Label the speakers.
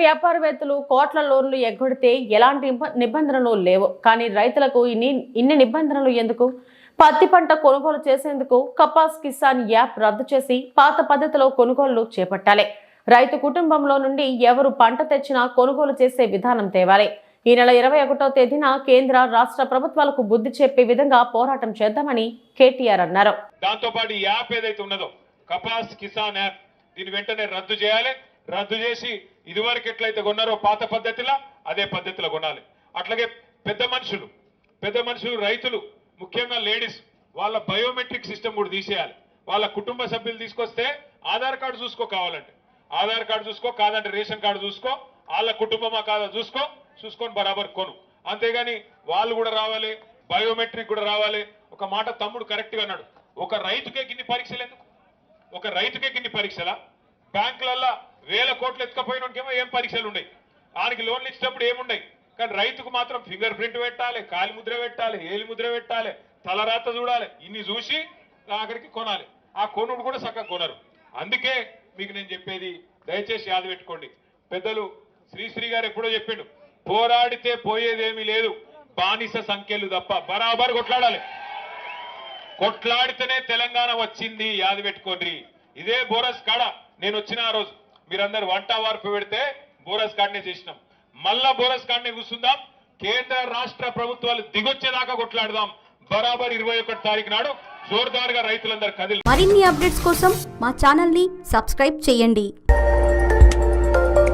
Speaker 1: వ్యాపారవేత్తలు కోట్ల లోన్లు ఎగ్గొడితే ఎలాంటి నిబంధనలు లేవు. కానీ రైతులకు ఇన్ని నిబంధనలు ఎందుకు? పత్తి పంట కొనుగోలు చేసేందుకు కపాస్ కిసాన్ యాప్ రద్దు చేసి పాత పద్ధతిలో కొనుగోళ్లు చేపట్టాలి. రైతు కుటుంబంలో నుండి ఎవరు పంట తెచ్చినా కొనుగోలు చేసే విధానం తేవాలి. ఈ నెల 21వ తేదీన కేంద్ర రాష్ట్ర ప్రభుత్వాలకు బుద్ధి చెప్పే విధంగా పోరాటం చేద్దామని కేటీఆర్ అన్నారు.
Speaker 2: దాంతో పాటు ఈ యాప్ ఏదైతే ఉన్నదో కపాస్ కిసాన్ యాప్ దీని వెంటనే రద్దు చేయాలి. రద్దు చేసి ఇదివరకు ఎట్లయితే కొన్నారో పాత పద్ధతిలో అదే పద్ధతిలో కొనాలి. అట్లాగే పెద్ద మనుషులు రైతులు ముఖ్యంగా లేడీస్ వాళ్ళ బయోమెట్రిక్ సిస్టమ్ కూడా తీసేయాలి. వాళ్ళ కుటుంబ సభ్యులు తీసుకొస్తే ఆధార్ కార్డు చూసుకో, కావాలంటే ఆధార్ కార్డు చూసుకో, కాదంటే రేషన్ కార్డు చూసుకో, వాళ్ళ కుటుంబమా కాదా చూసుకొని బరాబర్ కొను. అంతేగాని వాళ్ళు కూడా రావాలి, బయోమెట్రిక్ కూడా రావాలి. ఒక మాట తమ్ముడు కరెక్ట్ గా అన్నాడు, ఒక రైతుకే గిన్ని పరీక్షలు ఎందుకు? ఒక రైతుకే గిన్ని పరీక్షలా? బ్యాంకులల్లో 1000 కోట్లు ఎత్తుకపోయినకేమో ఏం పరీక్షలు ఉన్నాయి, ఆయనకి లోన్లు ఇచ్చినప్పుడు ఏమున్నాయి. కానీ రైతుకు మాత్రం ఫింగర్ ప్రింట్ పెట్టాలి, కాలి ముద్ర పెట్టాలి, ఏలి ముద్ర పెట్టాలి, తలరాత చూడాలి, ఇన్ని చూసి ఆఖరికి కొనాలి. ఆ కొనుడు కూడా చక్కగా కొనరు. అందుకే మీకు నేను చెప్పేది దయచేసి యాద పెట్టుకోండి. పెద్దలు శ్రీశ్రీ గారు ఎప్పుడో చెప్పిండు, పోరాడితే పోయేదేమీ లేదు, బానిస సంఖ్యలు తప్ప. బరాబర్ కొట్లాడాలి. కొట్లాడితేనే తెలంగాణ వచ్చింది, యాద పెట్టుకోండి. ఇదే బోరస్ కాడ నేను వచ్చిన ఆ రోజు మీరందరూ వంట వార్పు పెడితే బోరస్ కాడనే చేసినాం. మళ్ళా బోరస్ కాడనే కూర్చుందాం. కేంద్ర రాష్ట్ర ప్రభుత్వాలు దిగొచ్చేదాకా కొట్లాడదాం. బరాబర్ 21 తారీఖు నాడు జోర్దార్గా రైతులందరూ కదిలి.
Speaker 3: మరిన్ని అప్డేట్స్ కోసం మా ఛానల్ ని సబ్స్క్రైబ్ చేయండి.